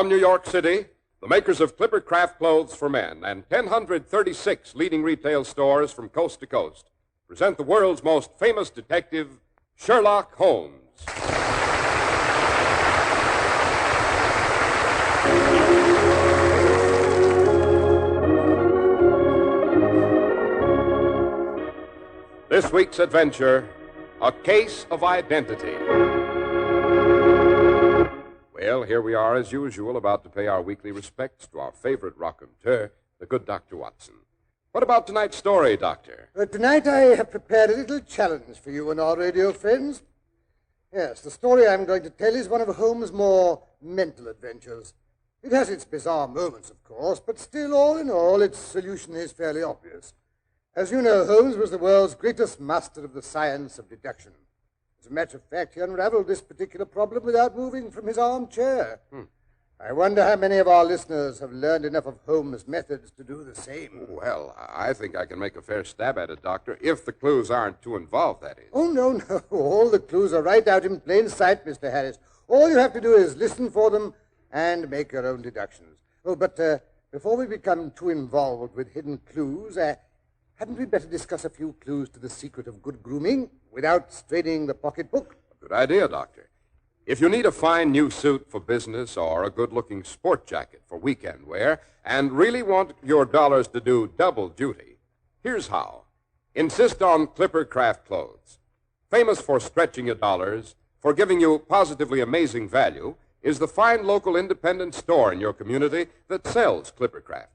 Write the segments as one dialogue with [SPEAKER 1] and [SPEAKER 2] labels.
[SPEAKER 1] From New York City, the makers of Clipper Craft Clothes for Men and 1,036 leading retail stores from coast to coast present the world's most famous detective, Sherlock Holmes. This week's adventure, A Case of Identity. Well, here we are as usual, about to pay our weekly respects to our favorite raconteur, the good Dr. Watson. What about tonight's story, Doctor?
[SPEAKER 2] Tonight I have prepared a little challenge for you and our radio friends. Yes, the story I'm going to tell is one of Holmes' more mental adventures. It has its bizarre moments, of course, but still, all in all, its solution is fairly obvious. As you know, Holmes was the world's greatest master of the science of deduction. As a matter of fact, he unraveled this particular problem without moving from his armchair. I wonder how many of our listeners have learned enough of Holmes' methods to do the same.
[SPEAKER 1] Well, I think I can make a fair stab at it, Doctor, if the clues aren't too involved, that is.
[SPEAKER 2] Oh, no. All the clues are right out in plain sight, Mr. Harris. All you have to do is listen for them and make your own deductions. Oh, but before we become too involved with hidden clues, hadn't we better discuss a few clues to the secret of good grooming without straining the pocketbook?
[SPEAKER 1] Good idea, Doctor. If you need a fine new suit for business or a good-looking sport jacket for weekend wear and really want your dollars to do double duty, here's how. Insist on Clipper Craft Clothes. Famous for stretching your dollars, for giving you positively amazing value, is the fine local independent store in your community that sells Clipper Craft.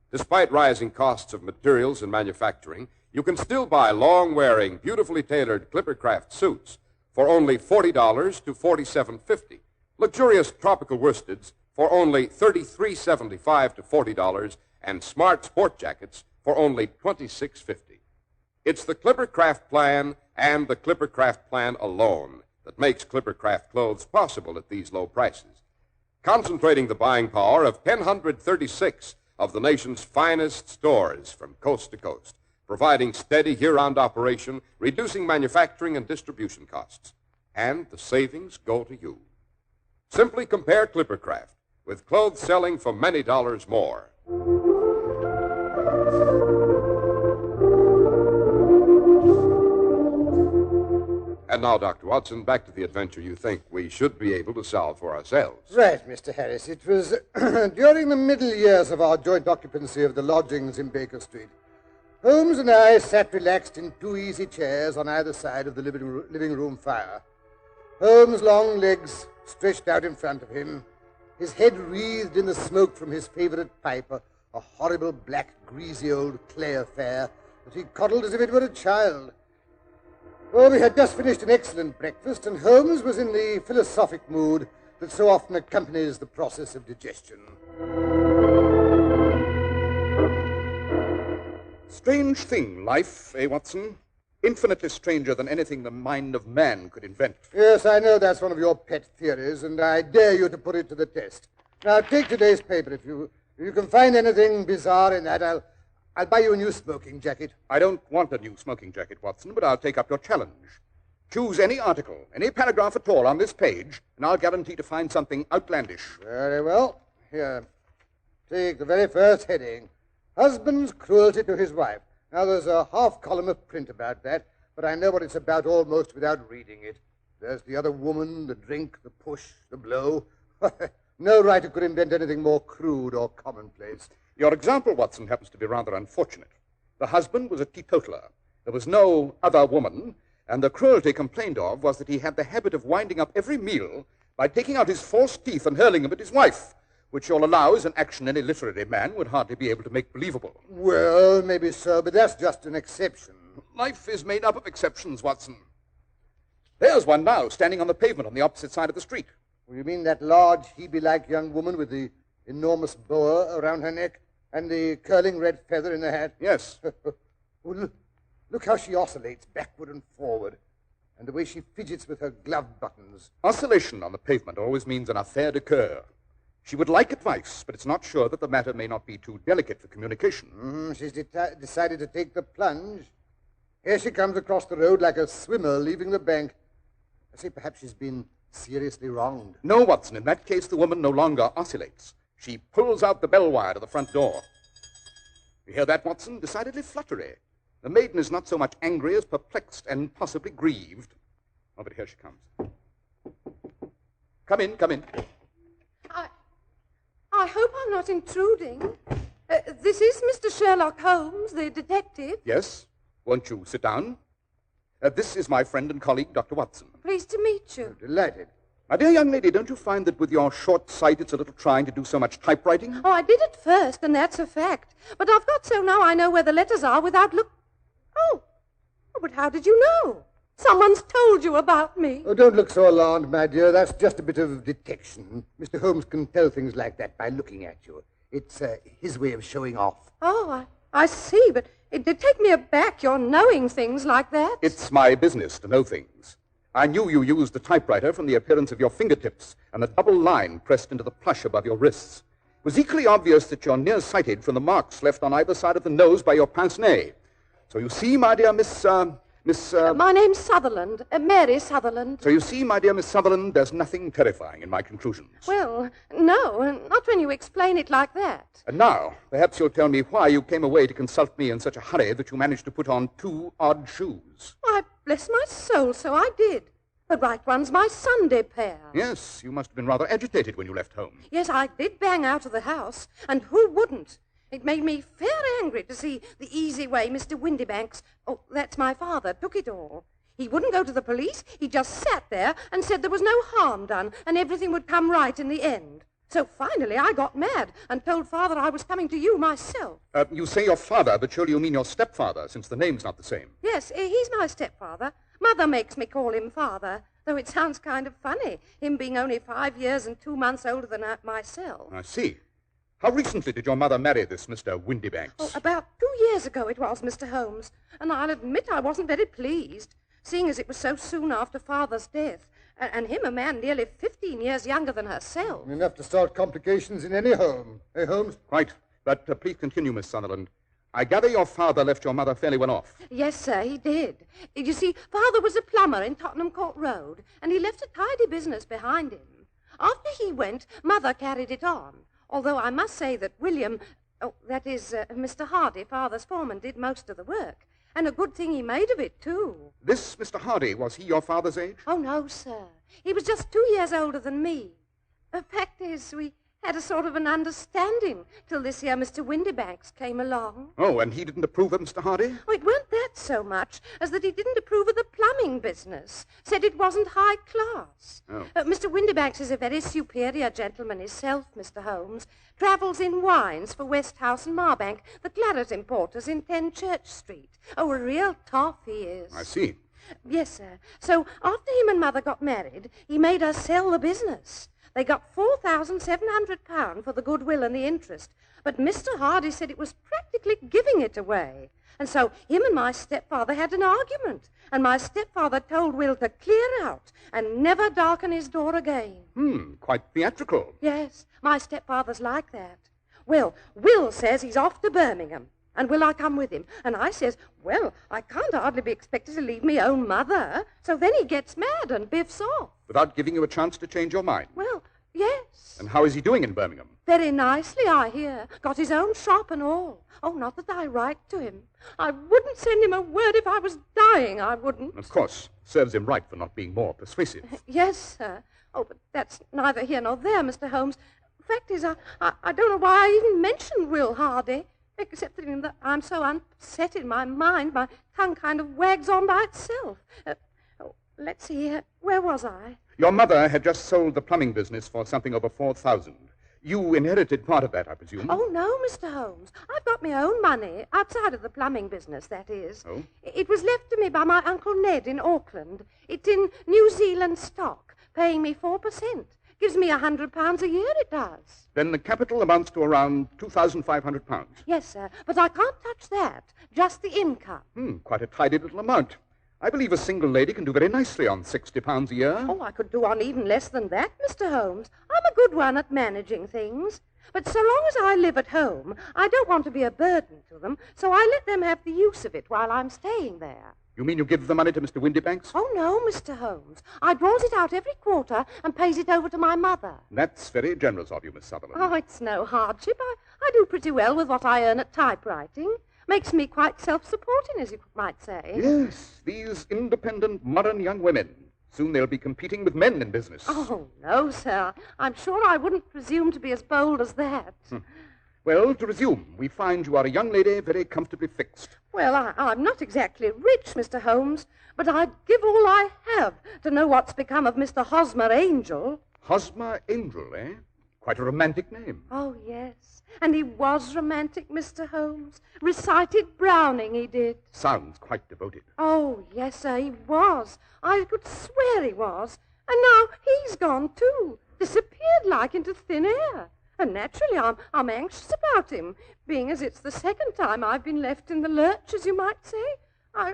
[SPEAKER 1] Despite rising costs of materials and manufacturing, you can still buy long-wearing, beautifully tailored Clipper Craft suits for only $40 to $47.50. Luxurious tropical worsteds for only $33.75 to $40, and smart sport jackets for only $26.50. It's the Clipper Craft plan and the Clipper Craft plan alone that makes Clipper Craft clothes possible at these low prices. Concentrating the buying power of 1,036 of the nation's finest stores from coast to coast, providing steady year-round operation, reducing manufacturing and distribution costs. And the savings go to you. Simply compare Clipper Craft with clothes selling for many dollars more. And now, Dr. Watson, back to the adventure you think we should be able to solve for ourselves.
[SPEAKER 2] Right, Mr. Harris. It was during the middle years of our joint occupancy of the lodgings in Baker Street. Holmes and I sat relaxed in two easy chairs on either side of the living room fire. Holmes' long legs stretched out in front of him, his head wreathed in the smoke from his favorite pipe, a horrible black, greasy old clay affair that he coddled as if it were a child. Well, we had just finished an excellent breakfast, and Holmes was in the philosophic mood that so often accompanies the process of digestion.
[SPEAKER 3] Strange thing, life, Watson? Infinitely stranger than anything the mind of man could invent.
[SPEAKER 2] Yes, I know that's one of your pet theories, and I dare you to put it to the test. Now, take today's paper. If you can find anything bizarre in that, I'll buy you a new smoking jacket.
[SPEAKER 3] I don't want a new smoking jacket, Watson, but I'll take up your challenge. Choose any article, any paragraph at all on this page, and I'll guarantee to find something outlandish.
[SPEAKER 2] Very well. Here, take the very first heading. Husband's cruelty to his wife. Now, there's a half column of print about that, but I know what it's about almost without reading it. There's the other woman, the drink, the push, the blow. No writer could invent anything more crude or commonplace.
[SPEAKER 3] Your example, Watson, happens to be rather unfortunate. The husband was a teetotaler. There was no other woman, and the cruelty complained of was that he had the habit of winding up every meal by taking out his false teeth and hurling them at his wife, which you'll allow is an action any literary man would hardly be able to make believable.
[SPEAKER 2] Well, maybe so, but that's just an exception.
[SPEAKER 3] Life is made up of exceptions, Watson. There's one now, standing on the pavement on the opposite side of the street.
[SPEAKER 2] Well, you mean that large, Hebe-like young woman with the enormous boa around her neck and the curling red feather in the hat?
[SPEAKER 3] Yes.
[SPEAKER 2] Well, look how she oscillates backward and forward, and the way she fidgets with her glove buttons.
[SPEAKER 3] Oscillation on the pavement always means an affaire de coeur. She would like advice, but it's not sure that the matter may not be too delicate for communication.
[SPEAKER 2] She's decided to take the plunge. Here she comes across the road like a swimmer leaving the bank. I say perhaps she's been seriously wronged.
[SPEAKER 3] No, Watson. In that case, the woman no longer oscillates. She pulls out the bell wire to the front door. You hear that, Watson? Decidedly fluttery. The maiden is not so much angry as perplexed and possibly grieved. Oh, but here she comes. Come in, come in.
[SPEAKER 4] I hope I'm not intruding. This is Mr. Sherlock Holmes, the detective.
[SPEAKER 3] Yes? Won't you sit down? This is my friend and colleague, Dr. Watson.
[SPEAKER 4] Pleased to meet you.
[SPEAKER 2] Delighted.
[SPEAKER 3] My dear young lady, don't you find that with your short sight it's a little trying to do so much typewriting?
[SPEAKER 4] Oh, I did at first, and that's a fact. But I've got so now I know where the letters are without Oh, but how did you know? Someone's told you about me.
[SPEAKER 2] Oh, don't look so alarmed, my dear. That's just a bit of detection. Mr. Holmes can tell things like that by looking at you. It's his way of showing off.
[SPEAKER 4] Oh, I see, but it did take me aback, your knowing things like that.
[SPEAKER 3] It's my business to know things. I knew you used the typewriter from the appearance of your fingertips and the double line pressed into the plush above your wrists. It was equally obvious that you're nearsighted from the marks left on either side of the nose by your pince-nez. So you see, my dear Miss...
[SPEAKER 4] My name's Sutherland, Mary Sutherland.
[SPEAKER 3] So you see, my dear Miss Sutherland, there's nothing terrifying in my conclusions.
[SPEAKER 4] Well, no, not when you explain it like that.
[SPEAKER 3] And now, perhaps you'll tell me why you came away to consult me in such a hurry that you managed to put on 2 odd shoes.
[SPEAKER 4] Why, bless my soul, so I did. The right one's my Sunday pair.
[SPEAKER 3] Yes, you must have been rather agitated when you left home.
[SPEAKER 4] Yes, I did bang out of the house, and who wouldn't? It made me fair angry to see the easy way Mr. Windybanks, oh, that's my father, took it all. He wouldn't go to the police. He just sat there and said there was no harm done and everything would come right in the end. So finally I got mad and told Father I was coming to you myself.
[SPEAKER 3] You say your father, but surely you mean your stepfather, since the name's not the same.
[SPEAKER 4] Yes, he's my stepfather. Mother makes me call him Father, though it sounds kind of funny, him being only 5 years and 2 months older than myself.
[SPEAKER 3] I see. How recently did your mother marry this Mr. Windybanks?
[SPEAKER 4] Oh, about 2 years ago it was, Mr. Holmes, and I'll admit I wasn't very pleased, seeing as it was so soon after Father's death, and him a man nearly 15 years younger than herself.
[SPEAKER 2] Enough to start complications in any home. Eh, Holmes?
[SPEAKER 3] Right. But please continue, Miss Sutherland. I gather your father left your mother fairly well off.
[SPEAKER 4] Yes, sir, he did. You see, Father was a plumber in Tottenham Court Road, and he left a tidy business behind him. After he went, Mother carried it on. Although I must say that William, Mr. Hardy, Father's foreman, did most of the work. And a good thing he made of it, too.
[SPEAKER 3] This Mr. Hardy, was he your father's age?
[SPEAKER 4] Oh, no, sir. He was just 2 years older than me. The fact is, we had a sort of an understanding till this here Mr. Windybanks came along.
[SPEAKER 3] Oh, and he didn't approve of Mr. Hardy?
[SPEAKER 4] Oh, it weren't that so much as that he didn't approve of the plumbing business. Said it wasn't high class.
[SPEAKER 3] Oh.
[SPEAKER 4] Mr. Windybanks is a very superior gentleman himself, Mr. Holmes. Travels in wines for Westhouse and Marbank, the claret importers in 10 Church Street. Oh, a real toff he is.
[SPEAKER 3] I see.
[SPEAKER 4] Yes, sir. So after him and Mother got married, he made us sell the business. They got £4,700 for the goodwill and the interest, but Mr. Hardy said it was practically giving it away. And so him and my stepfather had an argument, and my stepfather told Will to clear out and never darken his door again.
[SPEAKER 3] Quite theatrical.
[SPEAKER 4] Yes, my stepfather's like that. Well, Will says he's off to Birmingham, and will I come with him? And I says, well, I can't hardly be expected to leave me own mother. So then he gets mad and biffs off.
[SPEAKER 3] Without giving you a chance to change your mind?
[SPEAKER 4] Well, yes.
[SPEAKER 3] And how is he doing in Birmingham?
[SPEAKER 4] Very nicely, I hear. Got his own shop and all. Oh, not that I write to him. I wouldn't send him a word if I was dying, I wouldn't.
[SPEAKER 3] Of course. Serves him right for not being more persuasive.
[SPEAKER 4] Yes, sir. Oh, but that's neither here nor there, Mr. Holmes. Fact is, I don't know why I even mentioned Will Hardy. Except that I'm so upset in my mind, my tongue kind of wags on by itself. Let's see, where was I?
[SPEAKER 3] Your mother had just sold the plumbing business for something over 4,000. You inherited part of that, I presume?
[SPEAKER 4] Oh, no, Mr. Holmes. I've got my own money, outside of the plumbing business, that is.
[SPEAKER 3] Oh?
[SPEAKER 4] It was left to me by my Uncle Ned in Auckland. It's in New Zealand stock, paying me 4%. Gives me £100 a year, it does.
[SPEAKER 3] Then the capital amounts to around £2,500.
[SPEAKER 4] Yes, sir, but I can't touch that. Just the income.
[SPEAKER 3] Quite a tidy little amount. I believe a single lady can do very nicely on £60 a year.
[SPEAKER 4] Oh, I could do on even less than that, Mr. Holmes. I'm a good one at managing things. But so long as I live at home, I don't want to be a burden to them, so I let them have the use of it while I'm staying there.
[SPEAKER 3] You mean you give the money to Mr. Windybanks?
[SPEAKER 4] Oh, no, Mr. Holmes. I draws it out every quarter and pays it over to my mother.
[SPEAKER 3] That's very generous of you, Miss Sutherland.
[SPEAKER 4] Oh, it's no hardship. I do pretty well with what I earn at typewriting. Makes me quite self-supporting, as you might say.
[SPEAKER 3] Yes, these independent, modern young women. Soon they'll be competing with men in business.
[SPEAKER 4] Oh, no, sir. I'm sure I wouldn't presume to be as bold as that.
[SPEAKER 3] Well, to resume, we find you are a young lady very comfortably fixed.
[SPEAKER 4] Well, I'm not exactly rich, Mr. Holmes, but I'd give all I have to know what's become of Mr. Hosmer Angel.
[SPEAKER 3] Hosmer Angel, eh? Quite a romantic name.
[SPEAKER 4] Oh, yes. And he was romantic, Mr. Holmes. Recited Browning, he did.
[SPEAKER 3] Sounds quite devoted.
[SPEAKER 4] Oh, yes, sir, he was. I could swear he was. And now he's gone, too. Disappeared like into thin air. And naturally, I'm anxious about him, being as it's the second time I've been left in the lurch, as you might say. I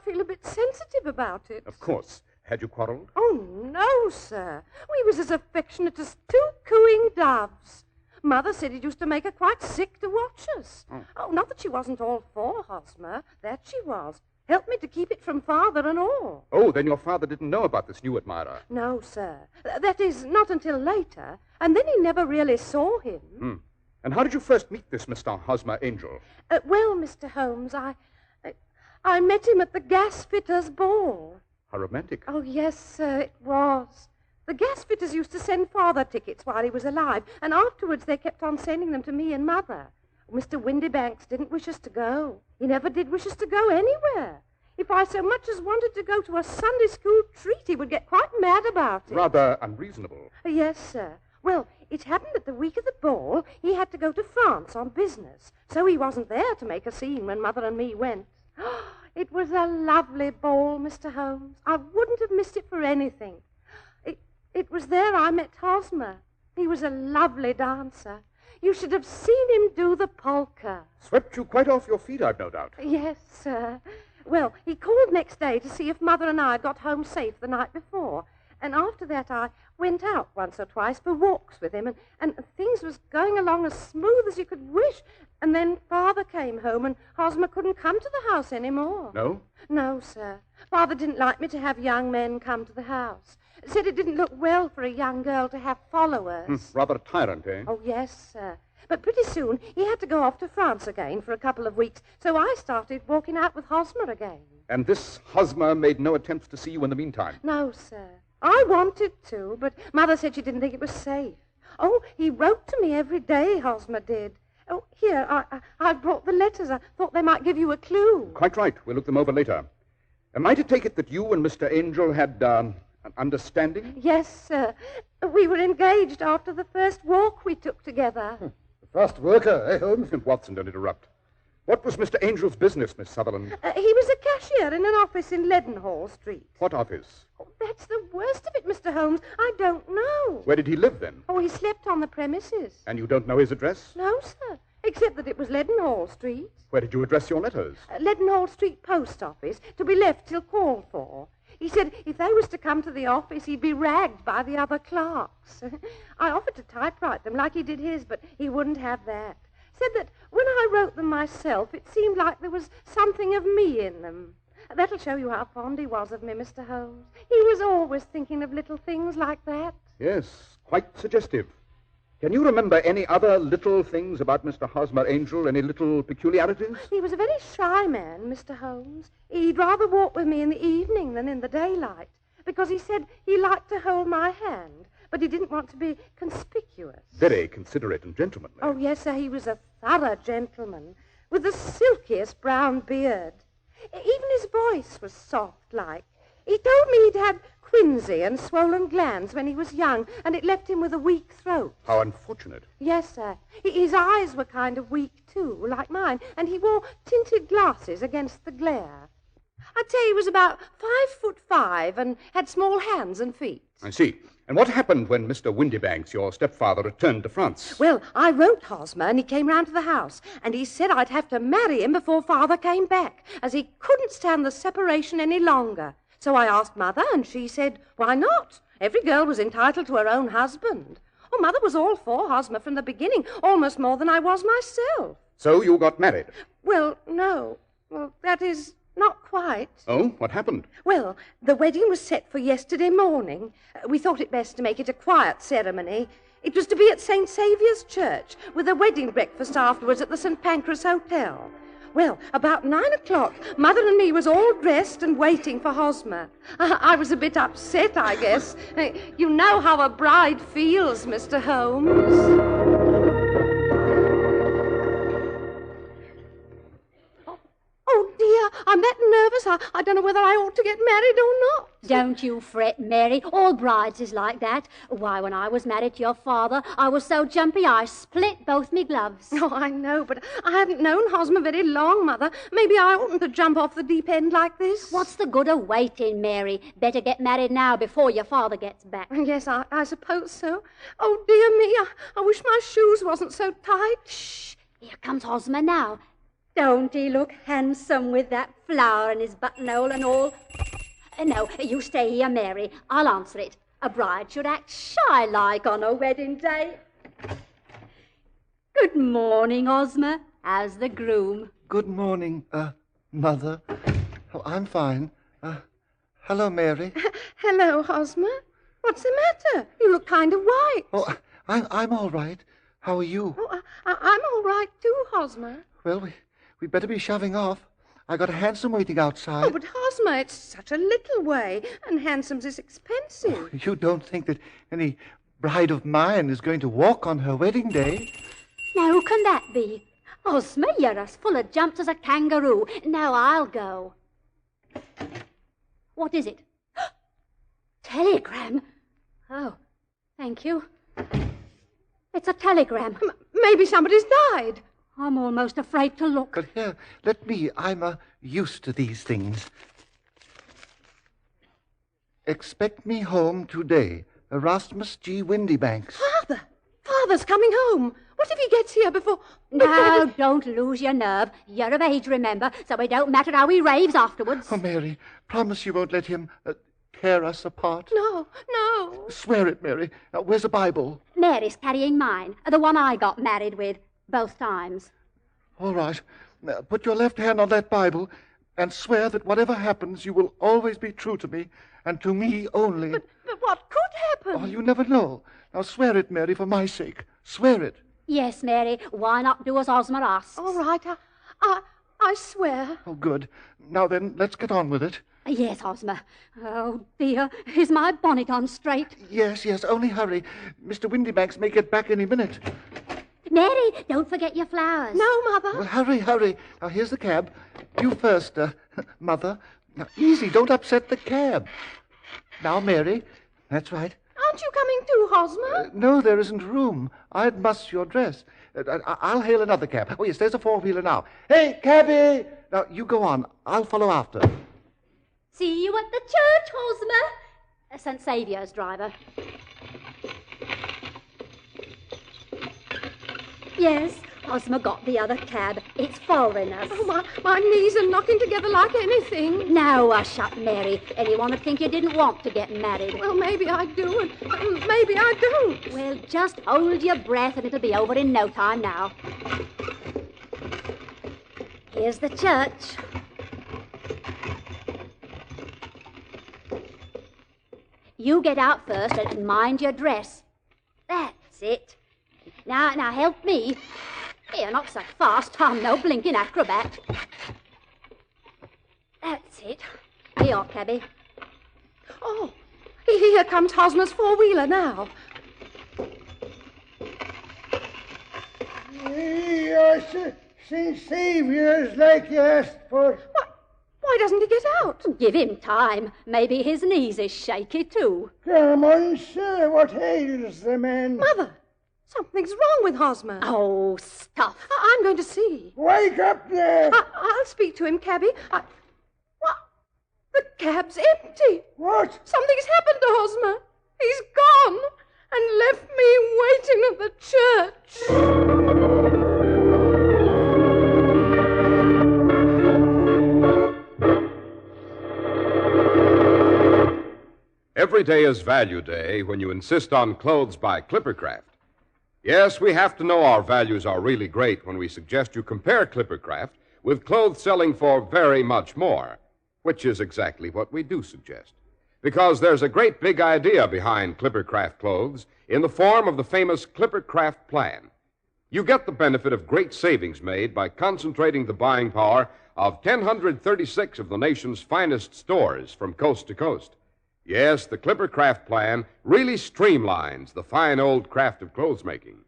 [SPEAKER 4] feel a bit sensitive about it.
[SPEAKER 3] Of course. Had you quarreled?
[SPEAKER 4] Oh, no, sir. We was as affectionate as two cooing doves. Mother said it used to make her quite sick to watch us. Oh, not that she wasn't all for Hosmer. That she was. Helped me to keep it from father and all.
[SPEAKER 3] Oh, then your father didn't know about this new admirer.
[SPEAKER 4] No, sir. That is, not until later. And then he never really saw him.
[SPEAKER 3] And how did you first meet this Mr. Hosmer Angel?
[SPEAKER 4] Well, Mr. Holmes, I met him at the gasfitter's ball.
[SPEAKER 3] How romantic.
[SPEAKER 4] Oh, yes, sir, it was. The gasfitters used to send father tickets while he was alive, and afterwards they kept on sending them to me and mother. Mr. Windybanks didn't wish us to go. He never did wish us to go anywhere. If I so much as wanted to go to a Sunday school treat, he would get quite mad about it.
[SPEAKER 3] Rather unreasonable.
[SPEAKER 4] Yes, sir. Well, it happened that the week of the ball, he had to go to France on business, so he wasn't there to make a scene when Mother and me went. It was a lovely ball, Mr. Holmes. I wouldn't have missed it for anything. It was there I met Hosmer. He was a lovely dancer. You should have seen him do the polka.
[SPEAKER 3] Swept you quite off your feet, I've no doubt.
[SPEAKER 4] Yes, sir. Well, he called next day to see if Mother and I had got home safe the night before. And after that, I went out once or twice for walks with him, and things was going along as smooth as you could wish. And then Father came home, and Hosmer couldn't come to the house anymore.
[SPEAKER 3] No?
[SPEAKER 4] No, sir. Father didn't like me to have young men come to the house. Said it didn't look well for a young girl to have followers.
[SPEAKER 3] Rather a tyrant, eh?
[SPEAKER 4] Oh, yes, sir. But pretty soon he had to go off to France again for a couple of weeks, so I started walking out with Hosmer again.
[SPEAKER 3] And this Hosmer made no attempts to see you in the meantime?
[SPEAKER 4] No, sir. I wanted to, but Mother said she didn't think it was safe. Oh, he wrote to me every day, Hosmer did. Oh, here, I brought the letters. I thought they might give you a clue.
[SPEAKER 3] Quite right. We'll look them over later. Am I to take it that you and Mr. Angel had an understanding?
[SPEAKER 4] Yes, sir. We were engaged after the first walk we took together.
[SPEAKER 2] The first worker, eh, Holmes?
[SPEAKER 3] Watson, don't interrupt. What was Mr. Angel's business, Miss Sutherland?
[SPEAKER 4] He was a cashier in an office in Leadenhall Street.
[SPEAKER 3] What office?
[SPEAKER 4] Oh, that's the worst of it, Mr. Holmes. I don't know.
[SPEAKER 3] Where did he live, then?
[SPEAKER 4] Oh, he slept on the premises.
[SPEAKER 3] And you don't know his address?
[SPEAKER 4] No, sir, except that it was Leadenhall Street.
[SPEAKER 3] Where did you address your letters?
[SPEAKER 4] Leadenhall Street Post Office, to be left till called for. He said if they was to come to the office, he'd be ragged by the other clerks. I offered to typewrite them like he did his, but he wouldn't have that. Said that when I wrote them myself, it seemed like there was something of me in them. That'll show you how fond he was of me, Mr. Holmes. He was always thinking of little things like that.
[SPEAKER 3] Yes, quite suggestive. Can you remember any other little things about Mr. Hosmer Angel? Any little peculiarities?
[SPEAKER 4] He was a very shy man, Mr. Holmes. He'd rather walk with me in the evening than in the daylight, because he said he liked to hold my hand, but he didn't want to be conspicuous.
[SPEAKER 3] Very considerate and gentlemanly.
[SPEAKER 4] Oh, yes, sir, he was a thorough gentleman, with the silkiest brown beard. Even his voice was soft-like. He told me he'd had quinsy and swollen glands when he was young, and it left him with a weak throat.
[SPEAKER 3] How unfortunate.
[SPEAKER 4] Yes, sir. His eyes were kind of weak, too, like mine, and he wore tinted glasses against the glare. I'd say he was about 5'5" and had small hands and feet.
[SPEAKER 3] I see. And what happened when Mr. Windybanks, your stepfather, returned to France?
[SPEAKER 4] Well, I wrote Hosmer, and he came round to the house, and he said I'd have to marry him before Father came back, as he couldn't stand the separation any longer. So I asked Mother, and she said, why not? Every girl was entitled to her own husband. Oh, Mother was all for Hosmer from the beginning, almost more than I was myself.
[SPEAKER 3] So you got married?
[SPEAKER 4] Well, no. Well, that is, not quite.
[SPEAKER 3] Oh, what happened?
[SPEAKER 4] Well, the wedding was set for yesterday morning. We thought it best to make it a quiet ceremony. It was to be at St. Saviour's Church, with a wedding breakfast afterwards at the St. Pancras Hotel. Well, about 9 o'clock, Mother and me was all dressed and waiting for Hosmer. I was a bit upset, I guess. You know how a bride feels, Mr. Holmes. Oh, dear, I'm that nervous. I don't know whether I ought to get married or not.
[SPEAKER 5] Don't you fret, Mary. All brides is like that. Why, when I was married to your father, I was so jumpy I split both me gloves.
[SPEAKER 4] Oh, I know, but I haven't known Hosmer very long, Mother. Maybe I oughtn't to jump off the deep end like this.
[SPEAKER 5] What's the good of waiting, Mary? Better get married now before your father gets back.
[SPEAKER 4] Yes, I suppose so. Oh, dear me, I wish my shoes wasn't so tight.
[SPEAKER 5] Shh, here comes Hosmer now. Don't he look handsome with that flower in his buttonhole and all? No, you stay here, Mary. I'll answer it. A bride should act shy-like on her wedding day. Good morning, Hosmer. How's the groom?
[SPEAKER 6] Good morning, Mother. Oh, I'm fine. Hello, Mary.
[SPEAKER 4] Hello, Hosmer. What's the matter? You look kind of white.
[SPEAKER 6] Oh, I'm all right. How are you?
[SPEAKER 4] Oh, I'm all right too, Hosmer.
[SPEAKER 6] Well, we'd better be shoving off. I got a hansom waiting outside.
[SPEAKER 4] Oh, but Hosmer, it's such a little way, and hansoms is expensive.
[SPEAKER 6] Oh, you don't think that any bride of mine is going to walk on her wedding day?
[SPEAKER 5] Now, who can that be? Hosmer, you're as full of jumps as a kangaroo. Now I'll go. What is it? Telegram? Oh, thank you. It's a telegram.
[SPEAKER 4] Maybe somebody's died.
[SPEAKER 5] I'm almost afraid to look.
[SPEAKER 6] But here, let me. I'm used to these things. Expect me home today. Erasmus G. Windybanks.
[SPEAKER 4] Father's coming home. What if he gets here before...
[SPEAKER 5] Now, don't lose your nerve. You're of age, remember, so it don't matter how he raves afterwards.
[SPEAKER 6] Oh, Mary, promise you won't let him tear us apart.
[SPEAKER 4] No.
[SPEAKER 6] Swear it, Mary. Now, where's the Bible?
[SPEAKER 5] Mary's carrying mine, the one I got married with, both times.
[SPEAKER 6] All right. Now, put your left hand on that Bible and swear that whatever happens, you will always be true to me and to me only.
[SPEAKER 4] But what could happen?
[SPEAKER 6] Oh, you never know. Now, swear it, Mary, for my sake. Swear it.
[SPEAKER 5] Yes, Mary. Why not do as Hosmer asks?
[SPEAKER 4] All right, I swear.
[SPEAKER 6] Oh, good. Now then, let's get on with it.
[SPEAKER 5] Yes, Hosmer. Oh, dear. Is my bonnet on straight?
[SPEAKER 6] Yes, only hurry. Mr. Windybanks may get back any minute.
[SPEAKER 5] Mary, don't forget your flowers.
[SPEAKER 4] No, Mother.
[SPEAKER 6] Well, hurry. Now, here's the cab. You first, Mother. Now, easy, don't upset the cab. Now, Mary. That's right.
[SPEAKER 4] Aren't you coming too, Hosmer?
[SPEAKER 6] No, there isn't room. I'd muss your dress. I'll hail another cab. Oh, yes, there's a four-wheeler now. Hey, cabby! Now, you go on. I'll follow after.
[SPEAKER 5] See you at the church, Hosmer. St. Saviour's driver. Yes, Hosmer got the other cab. It's foreigners.
[SPEAKER 4] Oh, my knees are knocking together like anything.
[SPEAKER 5] Now, hush up, Mary. Anyone would think you didn't want to get married.
[SPEAKER 4] Well, maybe I do, and maybe I don't.
[SPEAKER 5] Well, just hold your breath and it'll be over in no time now. Here's the church. You get out first and mind your dress. That's it. Now help me. Here, not so fast. I'm no blinking acrobat. That's it. Here, cabby.
[SPEAKER 4] Oh, here comes Hosmer's four-wheeler now.
[SPEAKER 2] St. Saviour's like you asked for.
[SPEAKER 4] Why doesn't he get out?
[SPEAKER 5] Give him time. Maybe his knees is shaky, too.
[SPEAKER 2] Come on, sir. What ails the man?
[SPEAKER 4] Mother, something's wrong with Hosmer.
[SPEAKER 5] Oh, stuff.
[SPEAKER 4] I'm going to see.
[SPEAKER 2] Wake up there.
[SPEAKER 4] I'll speak to him, cabby. What? The cab's empty.
[SPEAKER 2] What?
[SPEAKER 4] Something's happened to Hosmer. He's gone and left me waiting at the church.
[SPEAKER 1] Every day is value day when you insist on clothes by Clippercraft. Yes, we have to know our values are really great when we suggest you compare Clippercraft with clothes selling for very much more, which is exactly what we do suggest. Because there's a great big idea behind Clippercraft clothes in the form of the famous Clippercraft plan. You get the benefit of great savings made by concentrating the buying power of 1,036 of the nation's finest stores from coast to coast. Yes, the Clippercraft plan really streamlines the fine old craft of clothes making.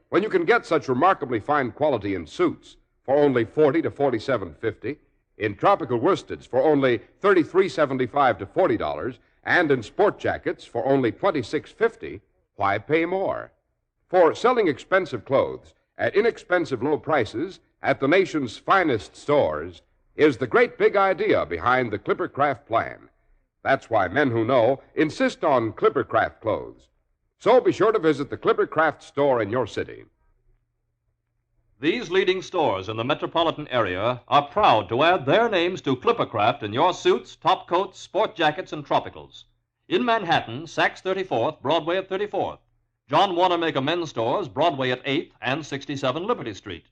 [SPEAKER 1] When you can get such remarkably fine quality in suits for only $40 to $47.50, in tropical worsteds for only $33.75 to $40, and in sport jackets for only $26.50, why pay more? For selling expensive clothes at inexpensive low prices at the nation's finest stores is the great big idea behind the Clippercraft plan. That's why men who know insist on Clippercraft clothes. So be sure to visit the Clippercraft store in your city.
[SPEAKER 7] These leading stores in the metropolitan area are proud to add their names to Clippercraft in your suits, top coats, sport jackets, and tropicals. In Manhattan, Saks 34th, Broadway at 34th. John Wanamaker Men's Stores, Broadway at 8th and 67 Liberty Street.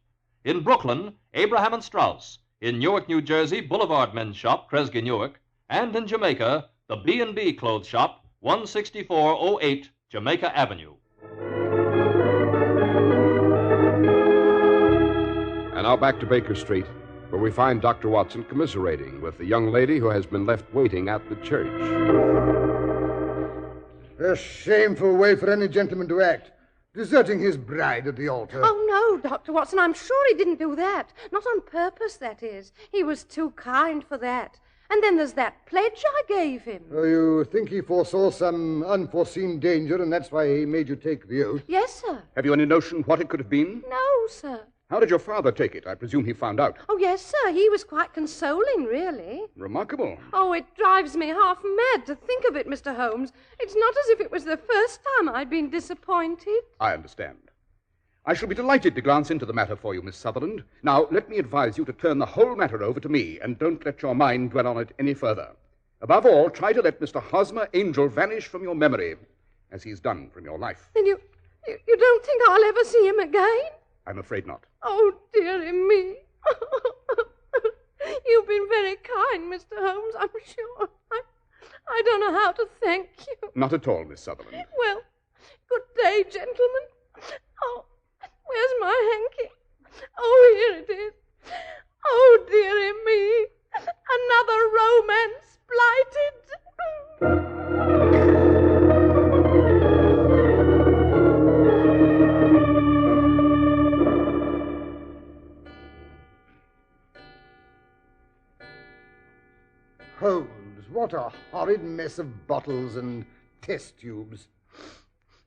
[SPEAKER 7] In Brooklyn, Abraham and Strauss. In Newark, New Jersey, Boulevard Men's Shop, Kresge Newark. And in Jamaica, the B&B Clothes Shop, 16408 Jamaica Avenue.
[SPEAKER 1] And now back to Baker Street, where we find Dr. Watson commiserating with the young lady who has been left waiting at the church.
[SPEAKER 2] A shameful way for any gentleman to act, deserting his bride at the altar.
[SPEAKER 4] Oh, no, Dr. Watson, I'm sure he didn't do that. Not on purpose, that is. He was too kind for that. And then there's that pledge I gave him.
[SPEAKER 2] Oh, you think he foresaw some unforeseen danger, and that's why he made you take the oath?
[SPEAKER 4] Yes, sir.
[SPEAKER 3] Have you any notion what it could have been?
[SPEAKER 4] No, sir.
[SPEAKER 3] How did your father take it? I presume he found out.
[SPEAKER 4] Oh, yes, sir. He was quite consoling, really.
[SPEAKER 3] Remarkable.
[SPEAKER 4] Oh, it drives me half mad to think of it, Mr. Holmes. It's not as if it was the first time I'd been disappointed.
[SPEAKER 3] I understand. I shall be delighted to glance into the matter for you, Miss Sutherland. Now, let me advise you to turn the whole matter over to me, and don't let your mind dwell on it any further. Above all, try to let Mr. Hosmer Angel vanish from your memory, as he's done from your life.
[SPEAKER 4] Then you don't think I'll ever see him again?
[SPEAKER 3] I'm afraid not.
[SPEAKER 4] Oh, dearie me. You've been very kind, Mr. Holmes, I'm sure. I don't know how to thank you.
[SPEAKER 3] Not at all, Miss Sutherland.
[SPEAKER 4] Well, good day, gentlemen. Oh, where's my hanky? Oh, here it is. Oh, dearie me. Another romance blighted.
[SPEAKER 2] Holmes, what a horrid mess of bottles and test tubes.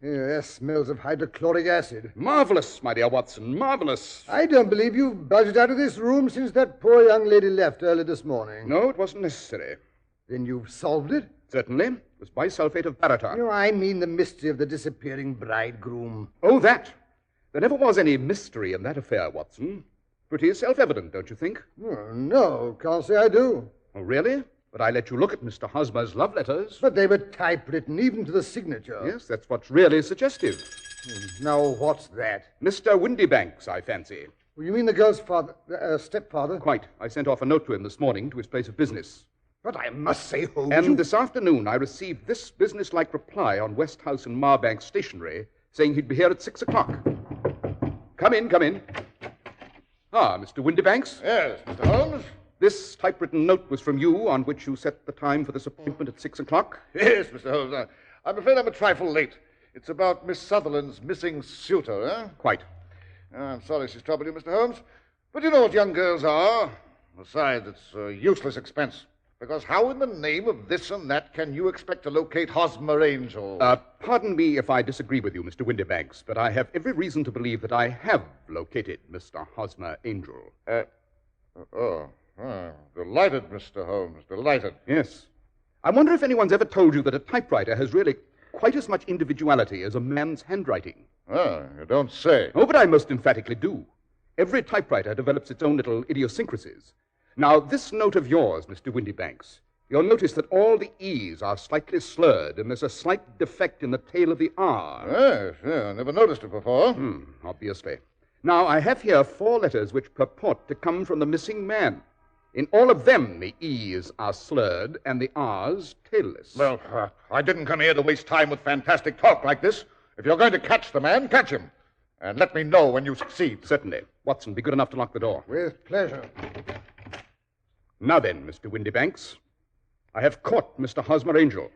[SPEAKER 2] That smells of hydrochloric acid.
[SPEAKER 3] Marvelous, my dear Watson, marvelous.
[SPEAKER 2] I don't believe you've buzzed out of this room since that poor young lady left early this morning.
[SPEAKER 3] No, it wasn't necessary.
[SPEAKER 2] Then you've solved it?
[SPEAKER 3] Certainly. It was bisulfate of baryton.
[SPEAKER 2] No, I mean the mystery of the disappearing bridegroom.
[SPEAKER 3] Oh, that. There never was any mystery in that affair, Watson. Pretty self-evident, don't you think?
[SPEAKER 2] Oh, no, can't say I do.
[SPEAKER 3] Oh, really? But I let you look at Mr. Hosmer's love letters.
[SPEAKER 2] But they were typewritten, even to the signature.
[SPEAKER 3] Yes, that's what's really suggestive.
[SPEAKER 2] Now, what's that?
[SPEAKER 3] Mr. Windybanks, I fancy.
[SPEAKER 2] Well, you mean the girl's father, stepfather?
[SPEAKER 3] Quite. I sent off a note to him this morning to his place of business.
[SPEAKER 2] But I must say, Holmes...
[SPEAKER 3] And this afternoon I received this businesslike reply on West House and Marbank Stationery saying he'd be here at 6 o'clock. Come in, come in. Ah, Mr. Windybanks?
[SPEAKER 6] Yes, Mr. Holmes?
[SPEAKER 3] This typewritten note was from you on which you set the time for this appointment at 6 o'clock?
[SPEAKER 6] Yes, Mr. Holmes. I'm afraid I'm a trifle late. It's about Miss Sutherland's missing suitor, eh?
[SPEAKER 3] Quite.
[SPEAKER 6] I'm sorry she's troubled you, Mr. Holmes. But you know what young girls are. Besides, it's a useless expense. Because how in the name of this and that can you expect to locate Hosmer Angel?
[SPEAKER 3] Pardon me if I disagree with you, Mr. Windybanks, but I have every reason to believe that I have located Mr. Hosmer Angel.
[SPEAKER 6] Delighted, Mr. Holmes, delighted.
[SPEAKER 3] Yes. I wonder if anyone's ever told you that a typewriter has really quite as much individuality as a man's handwriting.
[SPEAKER 6] Ah, you don't say.
[SPEAKER 3] Oh, but I most emphatically do. Every typewriter develops its own little idiosyncrasies. Now, this note of yours, Mr. Windybanks, you'll notice that all the E's are slightly slurred, and there's a slight defect in the tail of the R.
[SPEAKER 6] Yes, I never noticed it before.
[SPEAKER 3] Obviously. Now, I have here 4 letters which purport to come from the missing man. In all of them, the E's are slurred and the R's tailless.
[SPEAKER 6] Well, I didn't come here to waste time with fantastic talk like this. If you're going to catch the man, catch him. And let me know when you succeed.
[SPEAKER 3] Certainly. Watson, be good enough to lock the door.
[SPEAKER 2] With pleasure.
[SPEAKER 3] Now then, Mr. Windybanks, I have caught Mr. Hosmer Angel,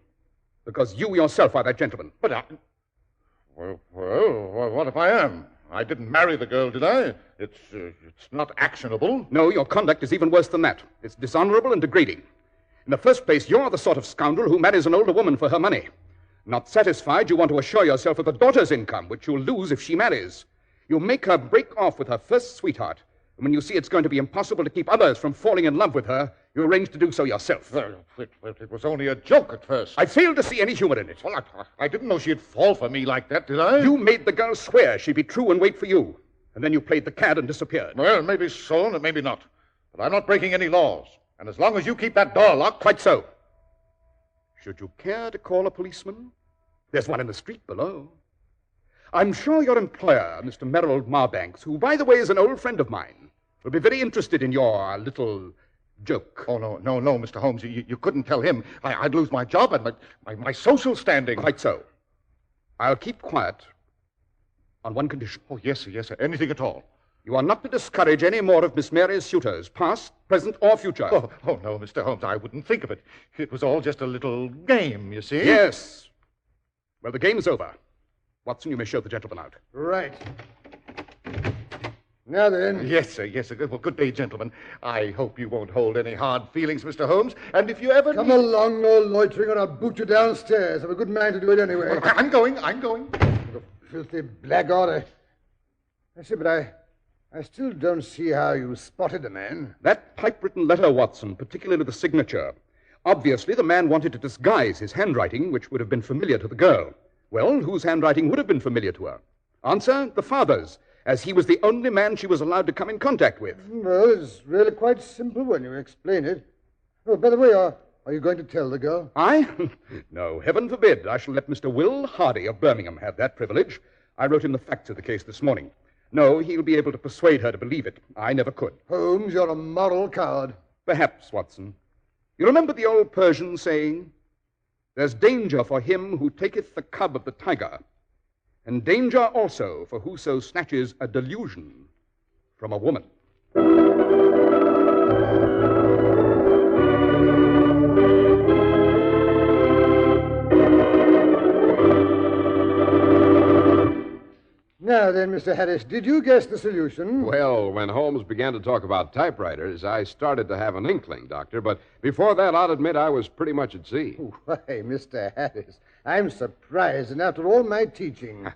[SPEAKER 3] because you yourself are that gentleman.
[SPEAKER 6] But I... Well, what if I am? I didn't marry the girl, did I? It's not actionable.
[SPEAKER 3] No, your conduct is even worse than that. It's dishonorable and degrading. In the first place, you're the sort of scoundrel who marries an older woman for her money. Not satisfied, you want to assure yourself of the daughter's income, which you'll lose if she marries. You make her break off with her first sweetheart. And when you see it's going to be impossible to keep others from falling in love with her, you arrange to do so yourself.
[SPEAKER 6] Well, it was only a joke at first.
[SPEAKER 3] I failed to see any humor in it.
[SPEAKER 6] Well, I didn't know she'd fall for me like that, did I?
[SPEAKER 3] You made the girl swear she'd be true and wait for you. And then you played the cad and disappeared.
[SPEAKER 6] Well, maybe so, and maybe not. But I'm not breaking any laws. And as long as you keep that door locked...
[SPEAKER 3] Quite so. Should you care to call a policeman? There's one in the street below. I'm sure your employer, Mr. Merrill Marbanks, who, by the way, is an old friend of mine, will be very interested in your little joke.
[SPEAKER 6] Oh, no, Mr. Holmes. You couldn't tell him. I'd lose my job and my social standing.
[SPEAKER 3] Quite so. I'll keep quiet on one condition.
[SPEAKER 6] Oh, yes, sir. Anything at all.
[SPEAKER 3] You are not to discourage any more of Miss Mary's suitors, past, present, or future.
[SPEAKER 6] Oh, no, Mr. Holmes. I wouldn't think of it. It was all just a little game, you see.
[SPEAKER 3] Yes. Well, the game's over. Watson, you may show the gentleman out.
[SPEAKER 2] Right. Now then.
[SPEAKER 6] Yes, sir. Well, good day, gentlemen. I hope you won't hold any hard feelings, Mr. Holmes. And if you ever...
[SPEAKER 2] Come along, no loitering, or I'll boot you downstairs. I'm a good man to do it anyway.
[SPEAKER 6] Well, I'm going.
[SPEAKER 2] The filthy blackguard. I say, but I still don't see how you spotted the man.
[SPEAKER 3] That typewritten letter, Watson, particularly the signature. Obviously, the man wanted to disguise his handwriting, which would have been familiar to the girl. Well, whose handwriting would have been familiar to her? Answer, the father's, as he was the only man she was allowed to come in contact with.
[SPEAKER 2] Well, it's really quite simple when you explain it. Oh, by the way, are you going to tell the girl?
[SPEAKER 3] I? No, heaven forbid. I shall let Mr. Will Hardy of Birmingham have that privilege. I wrote him the facts of the case this morning. No, he'll be able to persuade her to believe it. I never could.
[SPEAKER 2] Holmes, you're a moral coward.
[SPEAKER 3] Perhaps, Watson. You remember the old Persian saying, "There's danger for him who taketh the cub of the tiger, and danger also for whoso snatches a delusion from a woman."
[SPEAKER 2] Now then, Mr. Harris, did you guess the solution?
[SPEAKER 1] Well, when Holmes began to talk about typewriters, I started to have an inkling, Doctor, but before that, I'll admit I was pretty much at sea.
[SPEAKER 2] Why, Mr. Harris, I'm surprised, and after all my teaching.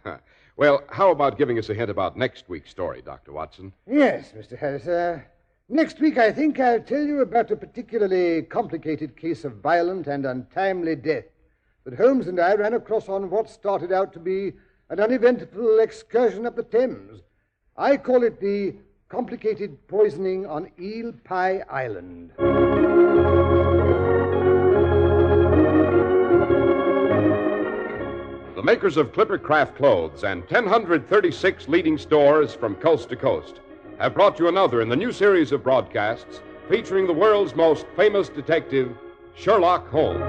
[SPEAKER 1] Well, how about giving us a hint about next week's story, Dr. Watson?
[SPEAKER 2] Yes, Mr. Harris. Next week, I think I'll tell you about a particularly complicated case of violent and untimely death that Holmes and I ran across on what started out to be an uneventful excursion up the Thames. I call it the complicated poisoning on Eel Pie Island.
[SPEAKER 1] The makers of Clipper Craft Clothes and 1,036 leading stores from coast to coast have brought you another in the new series of broadcasts featuring the world's most famous detective, Sherlock Holmes.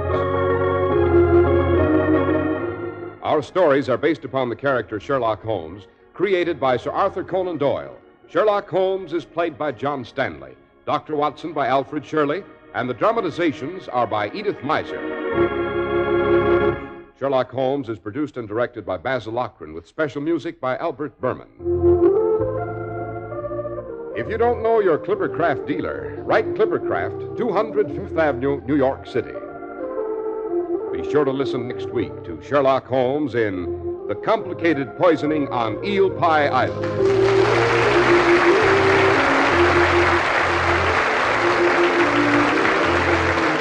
[SPEAKER 1] Our stories are based upon the character Sherlock Holmes, created by Sir Arthur Conan Doyle. Sherlock Holmes is played by John Stanley, Dr. Watson by Alfred Shirley, and the dramatizations are by Edith Meiser. Sherlock Holmes is produced and directed by Basil Lochran, with special music by Albert Berman. If you don't know your Clipper Craft dealer, write Clipper Craft, 200 Fifth Avenue, New York City. Be sure to listen next week to Sherlock Holmes in The Complicated Poisoning on Eel Pie Island.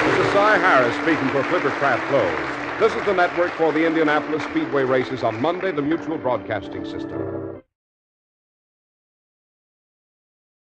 [SPEAKER 1] This is Cy Harris speaking for Clipper Craft Clothes. This is the network for the Indianapolis Speedway races on Monday, the Mutual Broadcasting System.